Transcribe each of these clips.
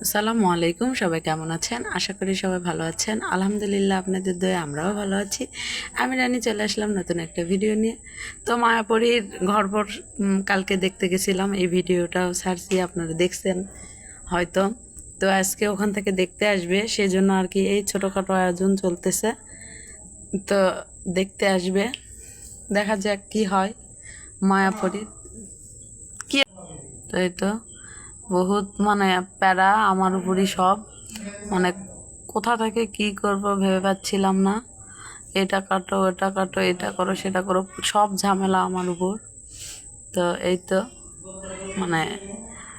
আসসালামু আলাইকুম, সবাই কেমন আছেন? আশা করি সবাই ভালো আছেন। আলহামদুলিল্লাহ, আপনাদের দয়ায় আমরাও ভালো আছি। আমি রানী চলে আসলাম নতুন একটা ভিডিও নিয়ে। তো মায়াপুরীর ঘরবর কালকে দেখতে গেছিলাম, এই ভিডিওটাও ছাড়ছি, আপনারা দেখছেন হয়তো। তো আজকে ওখান থেকে দেখতে আসবে, সেই জন্য আর কি এই ছোটোখাটো আয়োজন চলতেছে। তো দেখতে আসবে, দেখা যাক কি হয় মায়াপুরীর। কি তো এই তো বহুত মানে প্যারা আমার উপরই সব, মানে কোথা থেকে কি করব ভেবে পাচ্ছিলাম না। এটা কাটো, ওটা কাটো, এটা করো, সেটা করো, সব ঝামেলা আমার উপর। তো এই তো মানে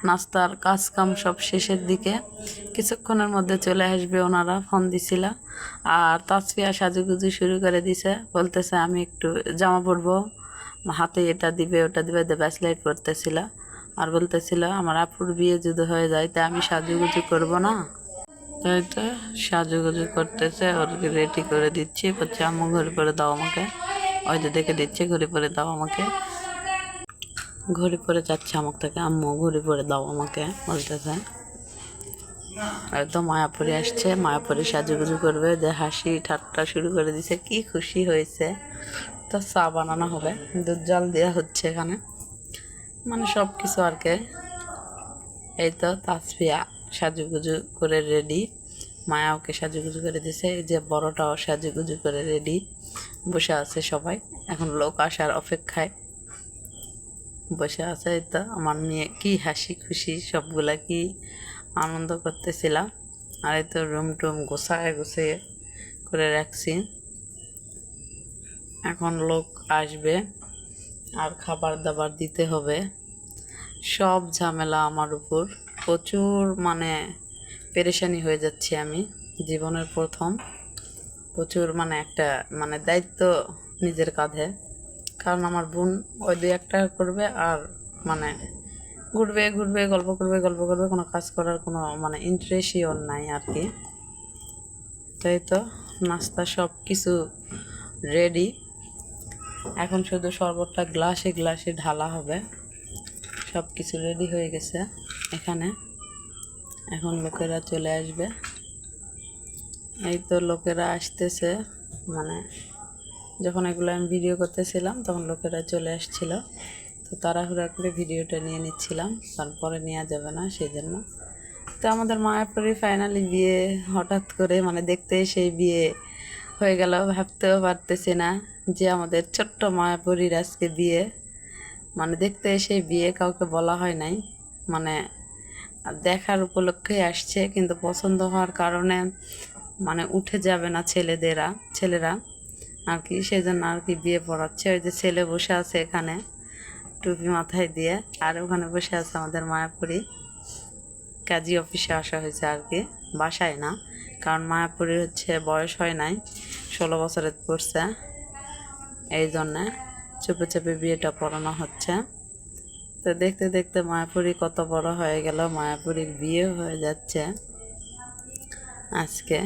নাস্তার কাজ কাম সব শেষের দিকে, কিছুক্ষণের মধ্যে চলে আসবে ওনারা, ফোন দিছিল। আর তাসফিয়া সাজুগুজু শুরু করে দিছে, বলতেছে আমি একটু জামা পরবো, হাতে এটা দিবে ওটা দিবে, ব্যাসলাইট পরতেছিল। আর বলতেছিল আমার আপুর বিয়ে যদি হয়ে যায় তা আমি সাজুগুজু করব না। তাই তো সাজুগুজু করতেছে, ওরকে রেডি করে দিচ্ছি, বলছে আম্মু ঘড়ি পরে দাও আমাকে। ওই তো দেখে দিচ্ছে, ঘড়ি পরে দাও আমাকে। ঘড়ি পরে যাচ্ছে আমার থেকে, আম্মু ঘড়ি পরে দাও আমাকে বলতেছে। একদম মায়াপুরি আসছে, মায়াপুরি সাজুগুজু করবে, যে হাসি ঠাট্টা শুরু করে দিছে, কি খুশি হয়েছে। তো চা বানানো হবে, দুধ জল দেওয়া হচ্ছে এখানে, মানে সব কিছু আর কি। এই তো তাসফিয়া সাজুগুজু করে রেডি, মায়া ওকে সাজুগুজু করে দিছে, এই যে বড়টাও সাজুগুজু করে রেডি, বসে আছে সবাই, এখন লোক আসার অপেক্ষায় বসে আছে। এই তো আমার মেয়ে কি হাসি খুশি, সবগুলা কি আনন্দ করতেছিলাম। আর এই তো রুম টুম গোছায় গুছিয়ে করে রাখছি, এখন লোক আসবে আর খাবার দাবার দিতে হবে, সব ঝামেলা আমার উপর। প্রচুর মানে পেরেশানি হয়ে যাচ্ছে আমি, জীবনের প্রথম প্রচুর মানে একটা মানে দায়িত্ব নিজের কাঁধে। কারণ আমার বোন ওই দুই একটা করবে আর মানে ঘুরবে ঘুরবে, গল্প করবে গল্প করবে, কোনো কাজ করার কোনো মানে ইন্টারেস্টই ওর নাই আর কি। তাই তো নাস্তা সব কিছু রেডি, এখন শুধু শরবতটা গ্লাসে গ্লাসে ঢালা হবে। সব কিছু রেডি হয়ে গেছে এখানে, এখন লোকেরা চলে আসবে। এই তো লোকেরা আসতেছে, মানে যখন এগুলো আমি ভিডিও করতেছিলাম তখন লোকেরা চলে আসছিল। তো তাড়াহুড়া করে ভিডিওটা নিয়ে নিচ্ছিলাম, তারপরে নেওয়া যাবে না সেই জন্য। তো আমাদের মায়াপুরে ফাইনালি বিয়ে হঠাৎ করে, মানে দেখতে সেই বিয়ে হয়ে গেল, ভাবতেও পারতেছি না যে আমাদের ছোট্ট মায়াপুরীর আজকে বিয়ে। মানে দেখতে সেই বিয়ে কাউকে বলা হয় নাই, মানে দেখার উপলক্ষে আসছে, কিন্তু পছন্দ হওয়ার কারণে মানে উঠে যাবে না ছেলেরা আর কি, সেই জন্য আর কি বিয়ে পড়াচ্ছে। ওই যে ছেলে বসে আছে এখানে টুপি মাথায় দিয়ে, আর ওখানে বসে আছে আমাদের মায়াপুরী, কাজী অফিসে আসা হয়েছে আর কি, বাসায় না। কারণ মায়াপুরীর হচ্ছে বয়স হয় নাই, 16 বছরের পড়ছে, এই জন্যে চুপে চুপে বিয়েটা পড়ানো হচ্ছে। তো দেখতে দেখতে মায়াপুরী কত বড় হয়ে গেল, মায়াপুরীর বিয়ে হয়ে যাচ্ছে আজকে।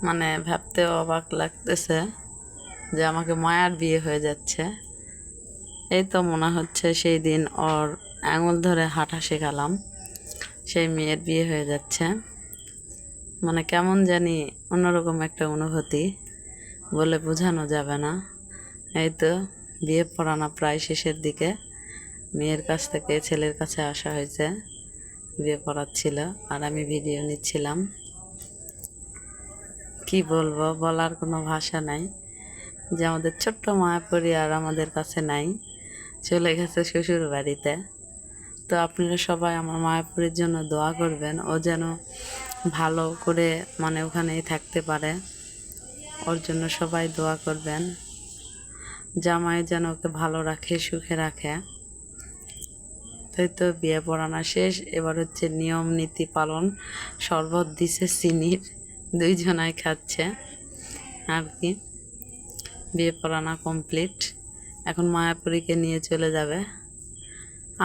মানে ভাবতে অবাক লাগতেছে যে আমাকে মায়ার বিয়ে হয়ে যাচ্ছে। এই তো মনে হচ্ছে সেই দিন ওর আঙুল ধরে হাঁটা শেখালাম, সেই মেয়ের বিয়ে হয়ে যাচ্ছে। মানে কেমন জানি অন্যরকম একটা অনুভূতি, বলে বোঝানো যাবে না। এই তো বিয়ে পড়ানো প্রায় শেষের দিকে, মেয়ের কাছ থেকে ছেলের কাছে আসা হয়েছে, বিয়ে পড়াচ্ছিল আর আমি ভিডিও নিচ্ছিলাম। কি বলবো, বলার কোনো ভাষা নাই যে আমাদের ছোট্ট মায়াপুরী আর আমাদের কাছে নাই, চলে গেছে শ্বশুর বাড়িতে। তো আপনারা সবাই আমার মায়াপুরীর জন্য দোয়া করবেন, ও যেন ভালো করে মানে ওখানেই থাকতে পারে, ওর জন্য সবাই দোয়া করবেন। জামাই যেন ওকে ভালো রাখে, সুখে রাখে। তাই তো বিয়ে পড়ানো শেষ, এবার হচ্ছে নিয়ম নীতি পালন। শরবত দিছে চিনির, দুইজনাই খাচ্ছে আর কি। বিয়ে পড়ানো কমপ্লিট, এখন মায়াপুরীকে নিয়ে চলে যাবে,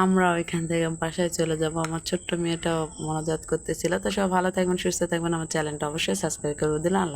আমরা ওইখান থেকে বাসায় চলে যাব। আমার ছোট্ট মেয়েটাও মনোজাত করতেছিল। তো সব ভালো থাকবেন, সুস্থ থাকবেন, আমার চ্যানেলটা অবশ্যই সাবস্ক্রাইব করে দিলাম। আল্লাহ।